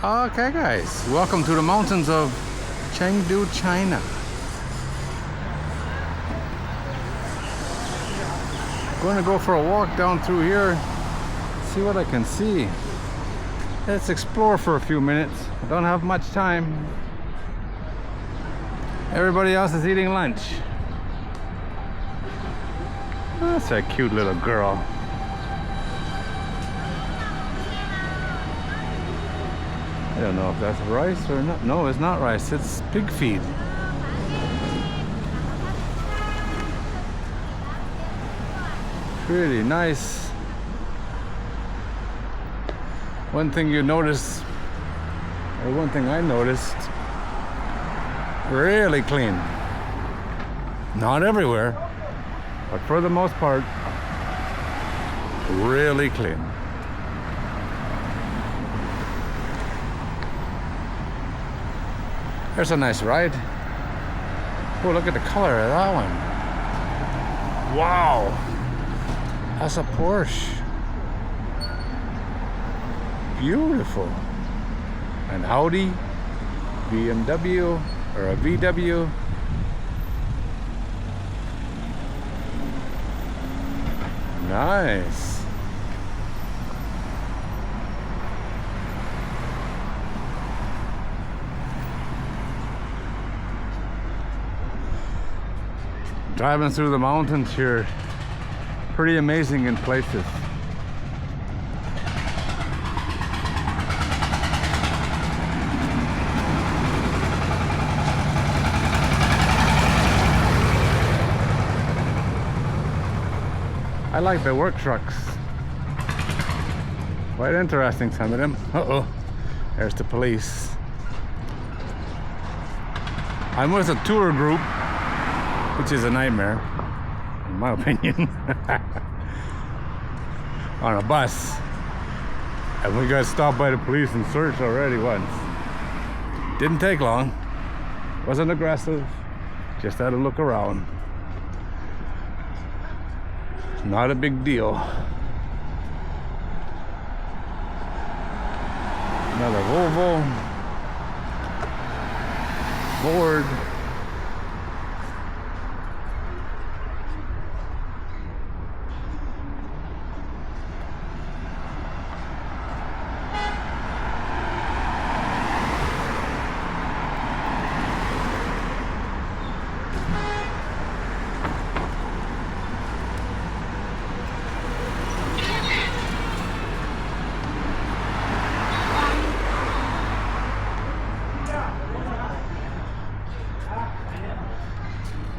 Okay guys, welcome to the mountains of Chengdu, China. Going to go for a walk down through here, see what I can see. Let's explore for a few minutes. I don't have much time. Everybody else is eating lunch. That's a cute little girl. I don't know if that's rice or not. No, it's not rice. It's pig feed. Pretty nice. One thing you notice, or one thing I noticed, really clean. Not everywhere, but for the most part, really clean. There's a nice ride. Oh, look at the color of that one. Wow. That's a Porsche. Beautiful. An Audi, BMW, or a VW. Nice. Driving through the mountains here, pretty amazing in places. I like the work trucks. Quite interesting, some of them. Uh-oh, there's the police. I'm with a tour group, which is a nightmare, in my opinion. On a bus. And we got stopped by the police and searched already once. Didn't take long. Wasn't aggressive. Just had to look around. Not a big deal. Another Volvo. Ford.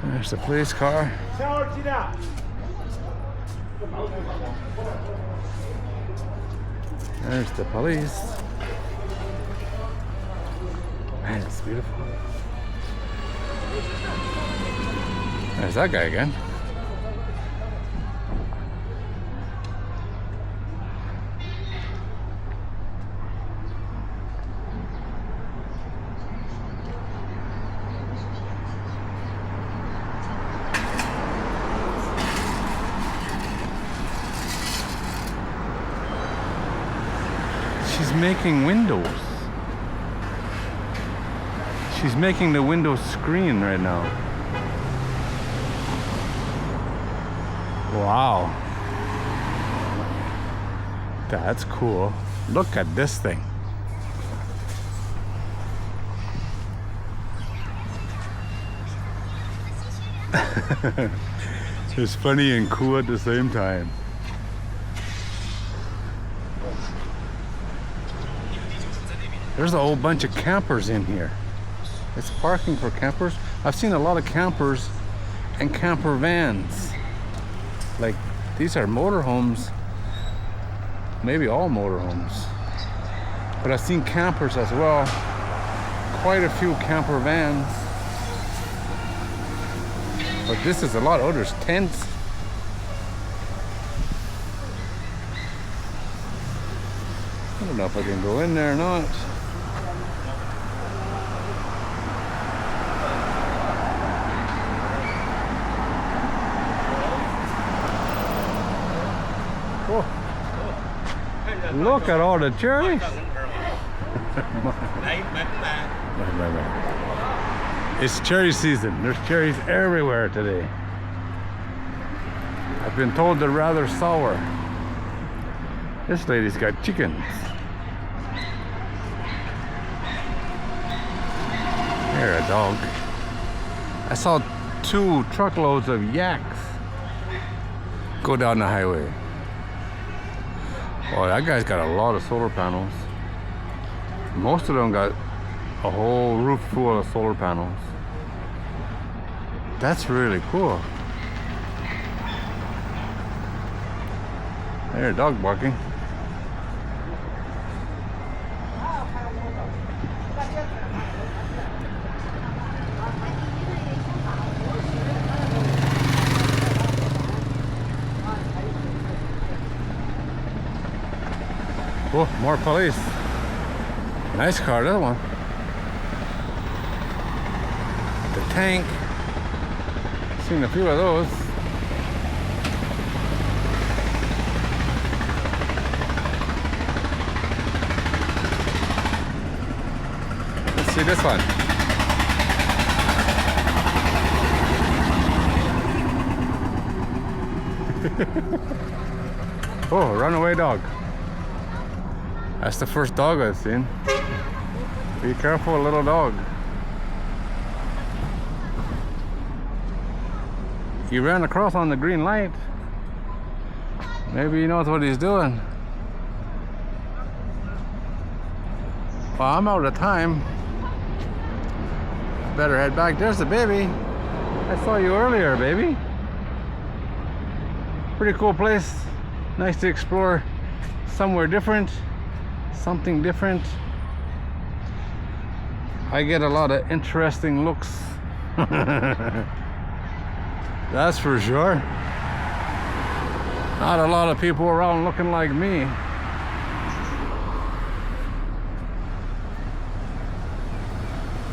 There's the police car. There's the police. Man, it's beautiful. There's that guy again. She's making windows. She's making the window screen right now. Wow. That's cool. Look at this thing. It's funny and cool at the same time. There's a whole bunch of campers in here. It's parking for campers. I've seen a lot of campers and camper vans. Like, these are motorhomes. Maybe all motorhomes. But I've seen campers as well. Quite a few camper vans. But this is a lot. Oh, there's tents. I don't know if I can go in there or not. Oh. Look at all the cherries. It's cherry season. There's cherries everywhere today. I've been told they're rather sour. This lady's got chickens. Here, a dog. I saw 2 truckloads of yaks go down the highway. Oh, that guy's got a lot of solar panels. Most of them got a whole roof full of solar panels. That's really cool. There's a dog barking. Oh, more police. Nice car, that one. The tank. Seen a few of those. Let's see this one. Oh, runaway dog. That's the first dog I've seen. Be careful, little dog. He ran across on the green light. Maybe he knows what he's doing. Well, I'm out of time. Better head back. There's the baby. I saw you earlier, baby. Pretty cool place. Nice to explore somewhere different. Something different. I get a lot of interesting looks. That's for sure. Not a lot of people around looking like me.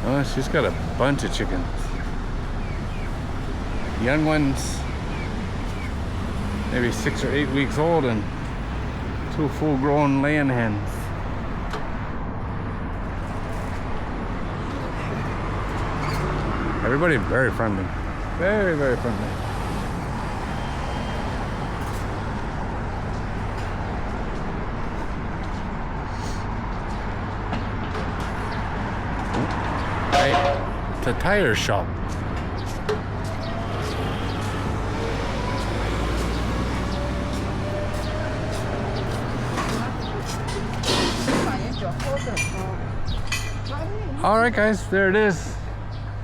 Oh, she's got a bunch of chickens. Young ones, maybe 6 or 8 weeks old, and 2 full-grown laying hens. Everybody very friendly. Very, very friendly. Right. It's a tire shop. All right, guys, there it is.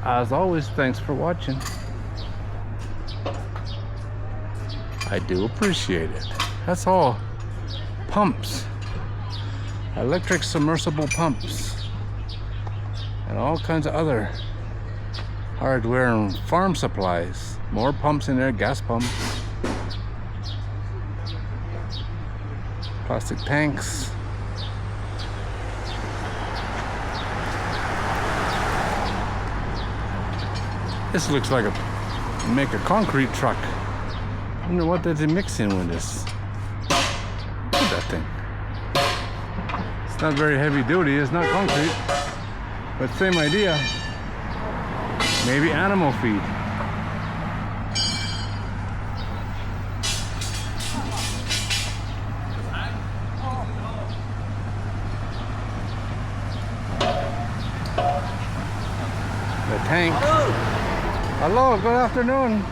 As always, thanks for watching. I do appreciate it. That's all. Pumps. Electric submersible pumps. And all kinds of other hardware and farm supplies. More pumps in there, gas pumps. Plastic tanks. This looks like make a concrete truck. I wonder what they're mixing with this. Look at that thing. It's not very heavy duty, it's not concrete. But same idea. Maybe animal feed. The tank. Hello, good afternoon.